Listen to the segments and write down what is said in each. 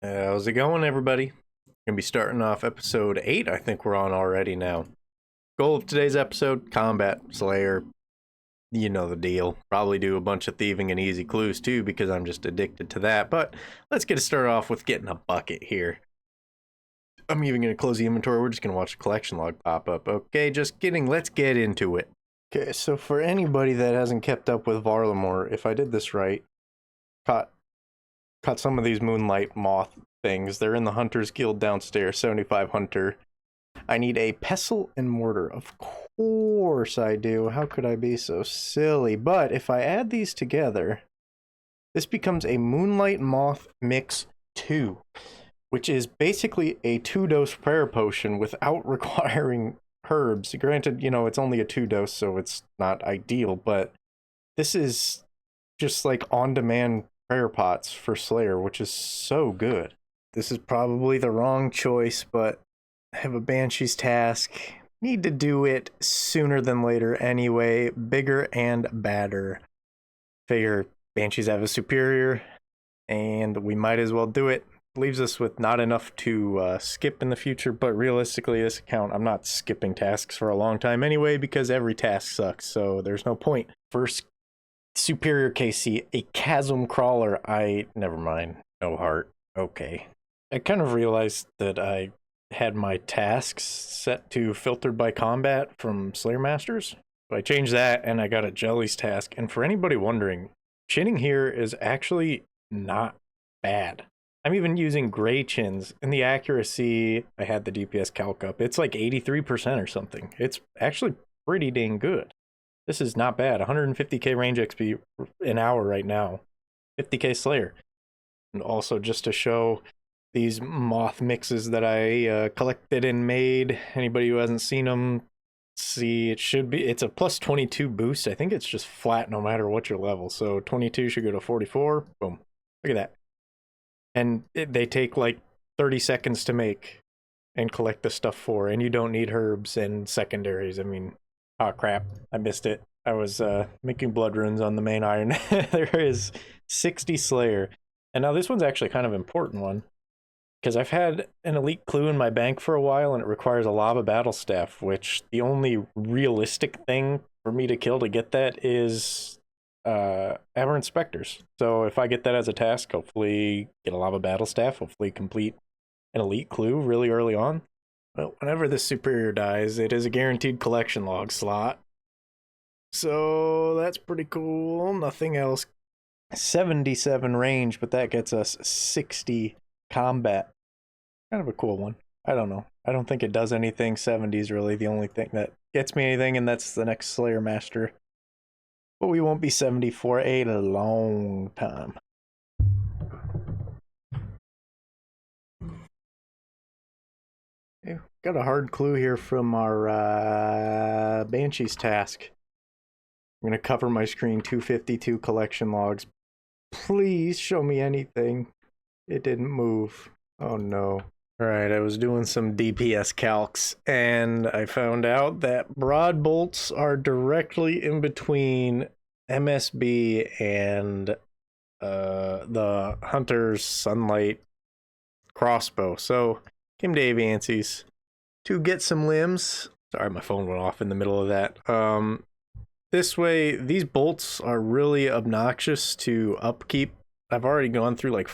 How's it going, everybody? Gonna be starting off episode 8. I think we're on already now. Goal of today's episode: combat, slayer. You know the deal. Probably do a bunch of thieving and easy clues too, because I'm just addicted to that. But let's get it started off with getting a bucket here. I'm even gonna close the inventory. We're just gonna watch the collection log pop up. Okay, just kidding. Let's get into it. Okay, so for anybody that hasn't kept up with Varlamore, if I did this right, caught some of these moonlight moth things. They're in the Hunter's Guild downstairs, 75 Hunter. I need a pestle and mortar. Of course I do. How could I be so silly? But if I add these together, this becomes a Moonlight Moth Mix 2, which is basically a 2-dose prayer potion without requiring herbs. Granted, you know, it's only a 2-dose, so it's not ideal, but this is just like on-demand prayer pots for Slayer, which is so good. This is probably the wrong choice, but I have a Banshee's task. Need to do it sooner than later anyway. Bigger and badder. Figure Banshees have a superior, and we might as well do it. Leaves us with not enough to skip in the future, but realistically, this account, I'm not skipping tasks for a long time anyway, because every task sucks, so there's no point. First superior KC, a chasm crawler. Never mind. No heart. Okay. I kind of realized that I had my tasks set to filtered by combat from Slayer Masters. So I changed that and I got a Jelly's task. And for anybody wondering, chinning here is actually not bad. I'm even using gray chins, and the accuracy, I had the DPS calc up. It's like 83% or something. It's actually pretty dang good. This is not bad. 150k range XP an hour right now. 50k Slayer. And also just to show these moth mixes that I collected and made. Anybody who hasn't seen them, see, it's a plus 22 boost. I think it's just flat no matter what your level. So 22 should go to 44. Boom. Look at that. And they take like 30 seconds to make and collect the stuff for. And you don't need herbs and secondaries. I mean, oh crap, I missed it. I was making blood runes on the main iron. There is 60 Slayer. And now this one's actually kind of an important one, because I've had an elite clue in my bank for a while, and it requires a lava battle staff, which the only realistic thing for me to kill to get that is aberrant specters. So if I get that as a task, hopefully get a lava battle staff, hopefully complete an elite clue really early on. Well, whenever this superior dies, it is a guaranteed collection log slot. So that's pretty cool. Nothing else. 77 range, but that gets us 60 combat. Kind of a cool one. I don't know. I don't think it does anything. 70 is really the only thing that gets me anything, and that's the next Slayer Master. But we won't be 70 for a long time. Okay, got a hard clue here from our Banshee's task. I'm going to cover my screen. 252 collection logs. Please show me anything. It didn't move. Oh no. Alright, I was doing some DPS calcs, and I found out that broad bolts are directly in between MSB and the Hunter's Sunlight crossbow. So, came to Aviancy's to get some limbs. Sorry, my phone went off in the middle of that. This way, these bolts are really obnoxious to upkeep. I've already gone through like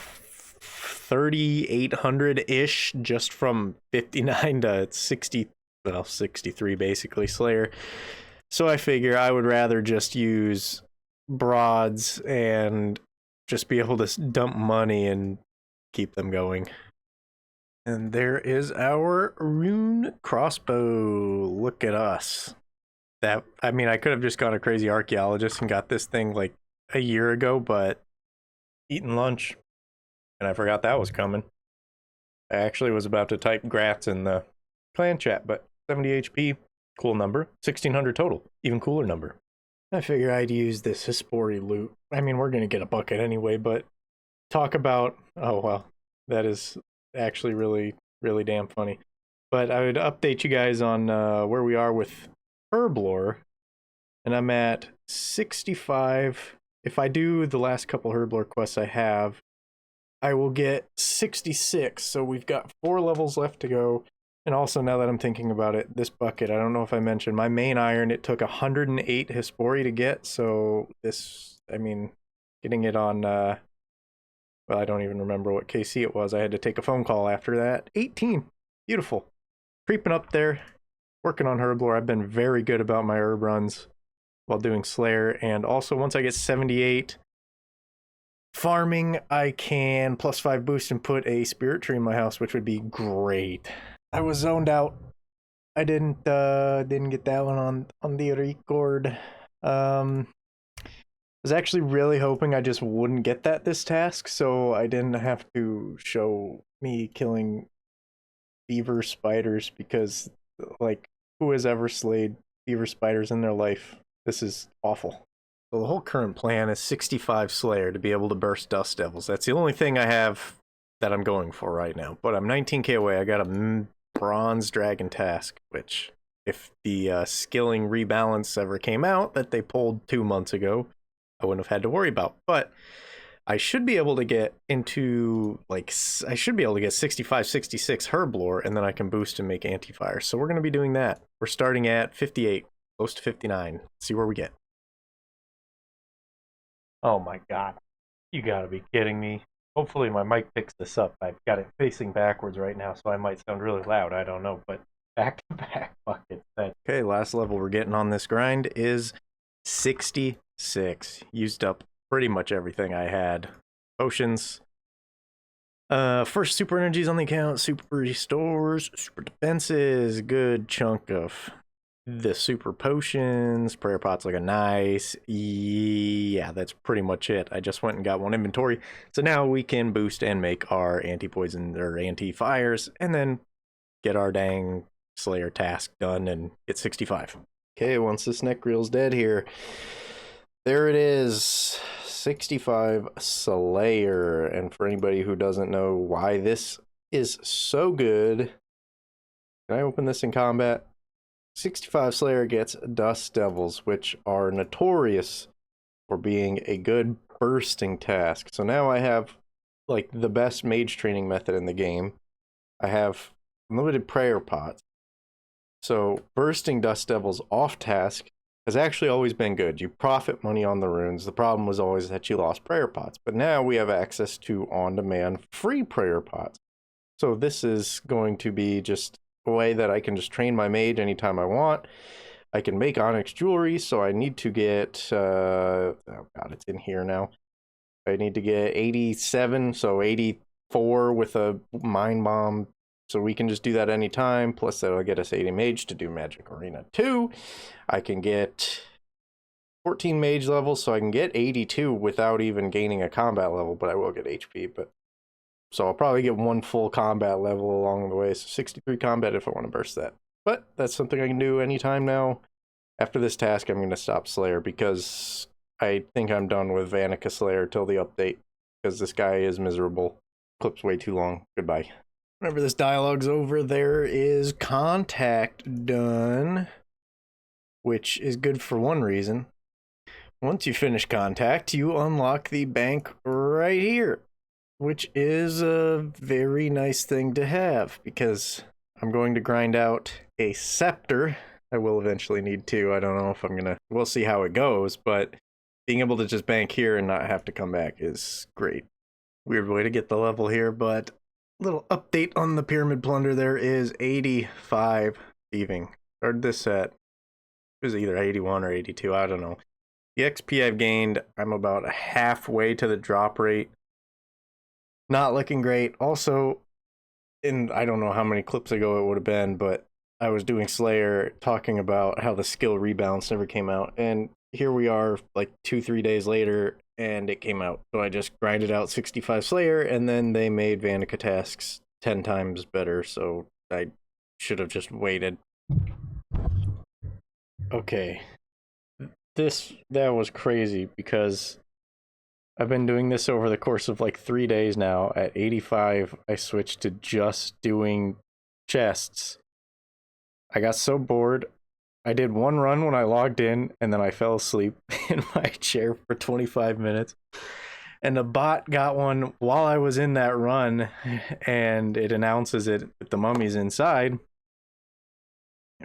3,800-ish just from 59 to 60, well, 63 basically, Slayer. So I figure I would rather just use broads and just be able to dump money and keep them going. And there is our rune crossbow. Look at us. I mean, I could have just gone a crazy archaeologist and got this thing like a year ago, but eating lunch, and I forgot that was coming. I actually was about to type grats in the clan chat, but 70 HP, cool number. 1,600 total, even cooler number. I figure I'd use this Hispori loot. I mean, we're going to get a bucket anyway, but talk about, oh, well, that is actually really, really damn funny. But I would update you guys on where we are with Herblore, and I'm at 65. If I do the last couple Herblore quests I have, I will get 66. So we've got 4 levels left to go. And also, now that I'm thinking about it, this bucket, I don't know if I mentioned, my main iron, it took 108 Hespori to get. So this, I mean, getting it on, well, I don't even remember what KC it was. I had to take a phone call after that. 18. Beautiful. Creeping up there, working on Herblore. I've been very good about my herb runs while doing Slayer. And also, once I get 78 farming, I can +5 boost and put a spirit tree in my house, which would be great. I was zoned out. I didn't get that one on the record. I was actually really hoping I just wouldn't get that this task, so I didn't have to show me killing beaver spiders, because, like, who has ever slayed beaver spiders in their life? This is awful. So the whole current plan is 65 Slayer to be able to burst Dust Devils. That's the only thing I have that I'm going for right now. But I'm 19k away. I got a Bronze Dragon task, which, if the skilling rebalance ever came out that they pulled 2 months ago, I wouldn't have had to worry about. But I should be able to get into, like, I should be able to get 65, 66 Herblore, and then I can boost and make anti-fire. So we're going to be doing that. We're starting at 58, close to 59. See where we get. Oh my god. You gotta be kidding me. Hopefully my mic picks this up. I've got it facing backwards right now, so I might sound really loud. I don't know, but back to back buckets. Okay, last level we're getting on this grind is 66. Used up pretty much everything I had. Potions. First super energies on the account, super restores, super defenses, good chunk of the super potions. Prayer pot's like a nice, yeah, that's pretty much it. I just went and got one inventory, so now we can boost and make our anti-poison or anti-fires, and then get our dang Slayer task done and get 65. Okay, once this neck reel's dead here, there it is, 65 Slayer. And for anybody who doesn't know why this is so good, can I open this in combat? 65 Slayer gets Dust Devils, which are notorious for being a good bursting task. So now I have, like, the best mage training method in the game. I have unlimited prayer pots. So bursting Dust Devils off task has actually always been good. You profit money on the runes. The problem was always that you lost prayer pots. But now we have access to on-demand free prayer pots. So this is going to be just a way that I can just train my mage anytime I want. I can make onyx jewelry, so I need to get, oh god, it's in here now. I need to get 87, so 84 with a mind bomb, so we can just do that anytime. Plus that'll get us 80 mage to do Magic Arena 2. I can get 14 mage levels, so I can get 82 without even gaining a combat level, but I will get HP, but so I'll probably get 1 full combat level along the way. So 63 combat if I want to burst that. But that's something I can do anytime now. After this task, I'm going to stop Slayer, because I think I'm done with Vanica Slayer till the update, because this guy is miserable. Clip's way too long. Goodbye. Whenever this dialogue's over, there is contact done, which is good for one reason. Once you finish contact, you unlock the bank right here, which is a very nice thing to have, because I'm going to grind out a scepter. I will eventually need to. I don't know if I'm gonna, we'll see how it goes, but being able to just bank here and not have to come back is great. Weird way to get the level here, but little update on the Pyramid Plunder. There is 85 thieving. Started this at, it was either 81 or 82, I don't know. The XP I've gained, I'm about halfway to the drop rate. Not looking great. Also, I don't know how many clips ago it would have been, but I was doing Slayer talking about how the skill rebalance never came out, and here we are like 2-3 days later and it came out. So I just grinded out 65 Slayer, and then they made Vanica tasks 10 times better, so I should have just waited. Okay, that was crazy, because I've been doing this over the course of like 3 days now. At 85, I switched to just doing chests. I got so bored. I did one run when I logged in, and then I fell asleep in my chair for 25 minutes. And the bot got one while I was in that run, and it announces it with the mummies inside.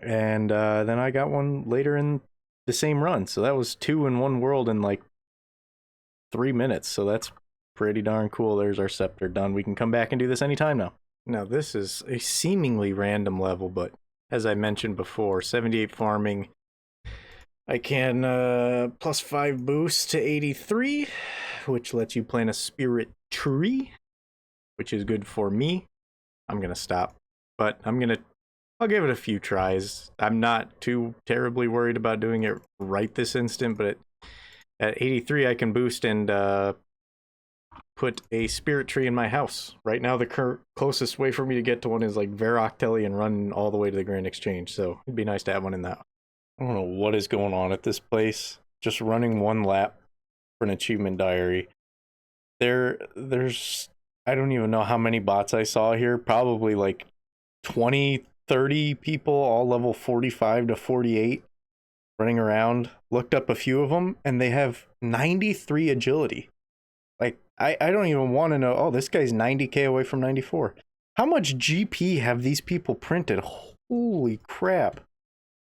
And then I got one later in the same run. So that was 2 in one world in like 3 minutes. So that's pretty darn cool. There's our scepter done. We can come back and do this anytime now. Now, this is a seemingly random level, but as I mentioned before, 78 farming. I can +5 boost to 83, which lets you plant a spirit tree, which is good for me. I'm going to stop, but I'll give it a few tries. I'm not too terribly worried about doing it right this instant, but at 83 I can boost and put a spirit tree in my house. Right now the closest way for me to get to one is like Varrock Telly and run all the way to the Grand Exchange, so it'd be nice to have one in that. I don't know what is going on at this place. Just running one lap for an achievement diary. There's I don't even know how many bots I saw here. Probably like 20, 30 people, all level 45 to 48, running around. Looked up a few of them, and they have 93 agility. Like, I don't even want to know, oh, this guy's 90k away from 94. How much GP have these people printed? Holy crap.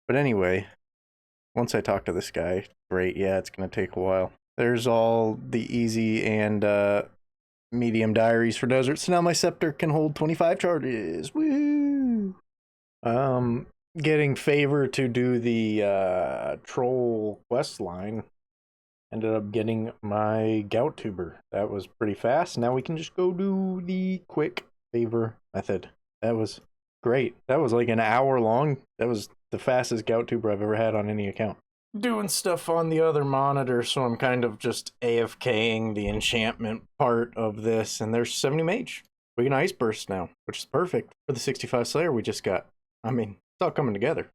But anyway, once I talk to this guy, great, yeah, it's going to take a while. There's all the easy and medium diaries for desert. So now my scepter can hold 25 charges. Woo! Getting favor to do the troll quest line. Ended up getting my gout tuber. That was pretty fast. Now we can just go do the quick favor method. That was great. That was like an hour long. That was the fastest gout tuber I've ever had on any account. Doing stuff on the other monitor, so I'm kind of just AFKing the enchantment part of this, and there's 70 mage. We can ice burst now, which is perfect for the 65 slayer we just got. I mean, it's all coming together.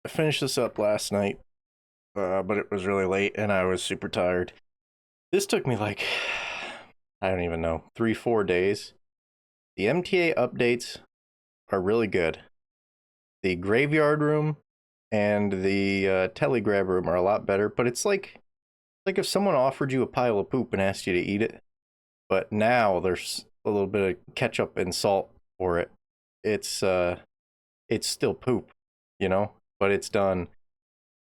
I finished this up last night, but it was really late and I was super tired. This took me like, I don't even know, 3-4 days. The MTA updates are really good. The graveyard room and the telegrab room are a lot better, but it's like if someone offered you a pile of poop and asked you to eat it, but now there's a little bit of ketchup and salt for it. It's still poop, you know, but it's done.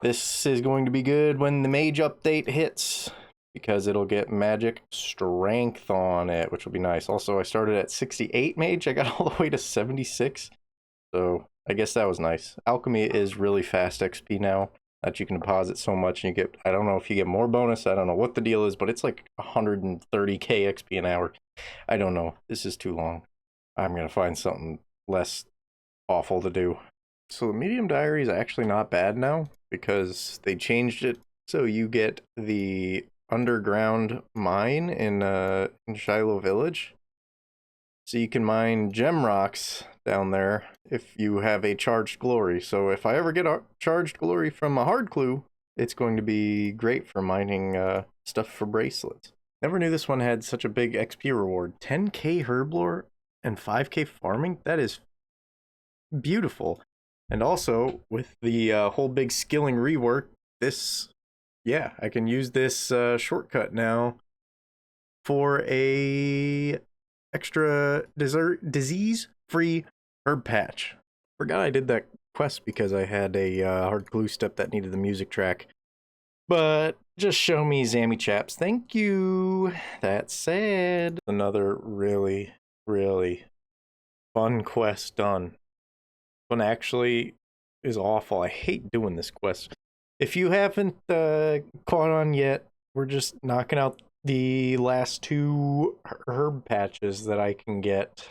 This is going to be good when the mage update hits, because it'll get magic strength on it, which will be nice. Also, I started at 68 mage. I got all the way to 76. So I guess that was nice. Alchemy is really fast XP now that you can deposit so much and you get, I don't know if you get more bonus. I don't know what the deal is, but it's like 130k XP an hour. I don't know. This is too long. I'm going to find something less awful to do. So the medium diary is actually not bad now because they changed it so you get the underground mine in Shiloh Village. So you can mine gem rocks down there if you have a charged glory. So if I ever get a charged glory from a hard clue, it's going to be great for mining stuff for bracelets. Never knew this one had such a big XP reward. 10k herblore and 5k farming? That is beautiful. And also, with the whole big skilling rework, this, yeah, I can use this shortcut now for a extra disease-free herb patch. Forgot I did that quest because I had a hard clue step that needed the music track. But just show me Zammy chaps. Thank you. That said, another really, really fun quest done. One actually is awful. I hate doing this quest. If you haven't caught on yet, we're just knocking out the last 2 herb patches that I can get.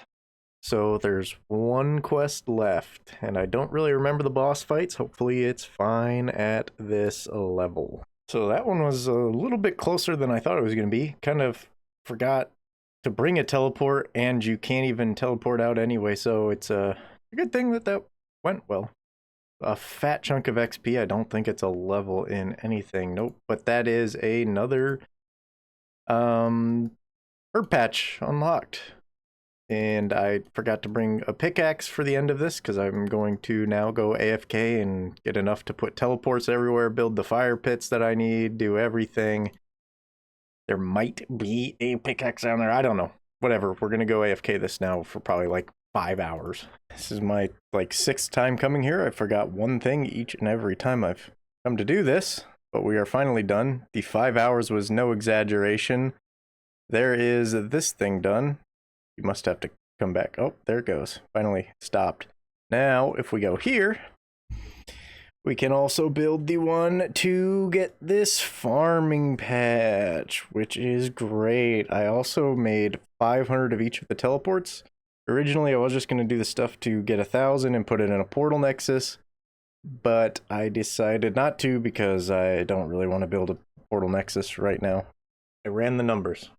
So there's one quest left, and I don't really remember the boss fights. Hopefully it's fine at this level. So that one was a little bit closer than I thought it was going to be. Kind of forgot to bring a teleport, and you can't even teleport out anyway, so it's a good thing that went well. A fat chunk of XP. I don't think it's a level in anything. Nope. But that is another herb patch unlocked. And I forgot to bring a pickaxe for the end of this because I'm going to now go AFK and get enough to put teleports everywhere, build the fire pits that I need, do everything. There might be a pickaxe down there. I don't know. Whatever. We're going to go AFK this now for probably like 5 hours. This is my like 6th time coming here. I forgot one thing each and every time I've come to do this, but we are finally done. The 5 hours was no exaggeration. There is this thing done. You must have to come back. Oh, there it goes. Finally stopped. Now, if we go here, we can also build the one to get this farming patch, which is great. I also made 500 of each of the teleports. Originally, I was just going to do the stuff to get 1,000 and put it in a portal nexus, but I decided not to because I don't really want to build a portal nexus right now. I ran the numbers.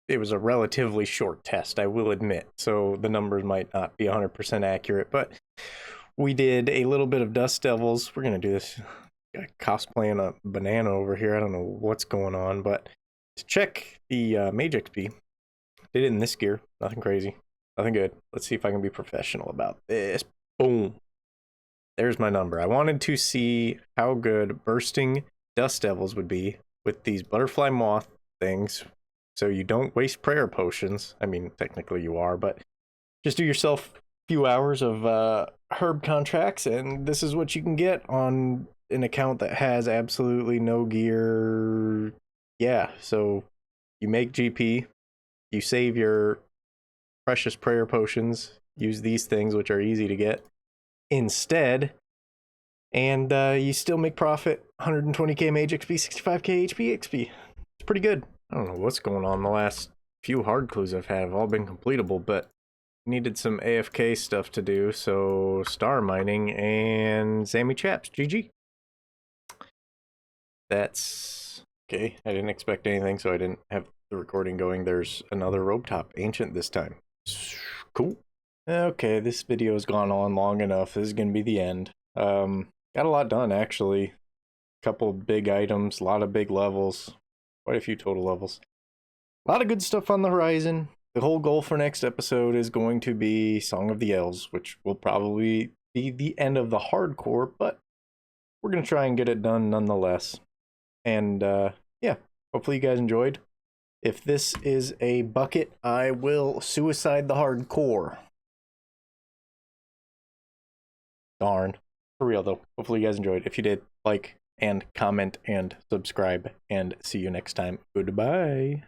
It was a relatively short test, I will admit, so the numbers might not be 100% accurate, but we did a little bit of Dust Devils. We're going to do this cosplaying a banana over here. I don't know what's going on, but to check the Mage XP, did it in this gear. Nothing crazy. Nothing good. Let's see if I can be professional about this. Boom. There's my number. I wanted to see how good bursting Dust Devils would be with these butterfly moth things, so you don't waste prayer potions. I mean, technically you are, but just do yourself a few hours of herb contracts, and this is what you can get on an account that has absolutely no gear. Yeah, so you make GP, you save your precious prayer potions, use these things, which are easy to get, instead, and you still make profit. 120k mage XP, 65k HP XP. It's pretty good. I don't know what's going on. The last few hard clues I've had have all been completable, but needed some AFK stuff to do, so star mining and Sammy Chaps. GG. That's okay. I didn't expect anything, so I didn't have the recording going. There's another rope top, ancient this time. Cool. Okay, this video has gone on long enough. This is gonna be the end. Got a lot done actually. Couple big items, a lot of big levels, quite a few total levels. A lot of good stuff on the horizon. The whole goal for next episode is going to be Song of the Elves, which will probably be the end of the hardcore, but we're going to try and get it done nonetheless. And yeah, hopefully you guys enjoyed. If this is a bucket, I will suicide the hardcore. Darn. For real though. Hopefully you guys enjoyed. If you did, like and comment and subscribe, and see you next time. Goodbye.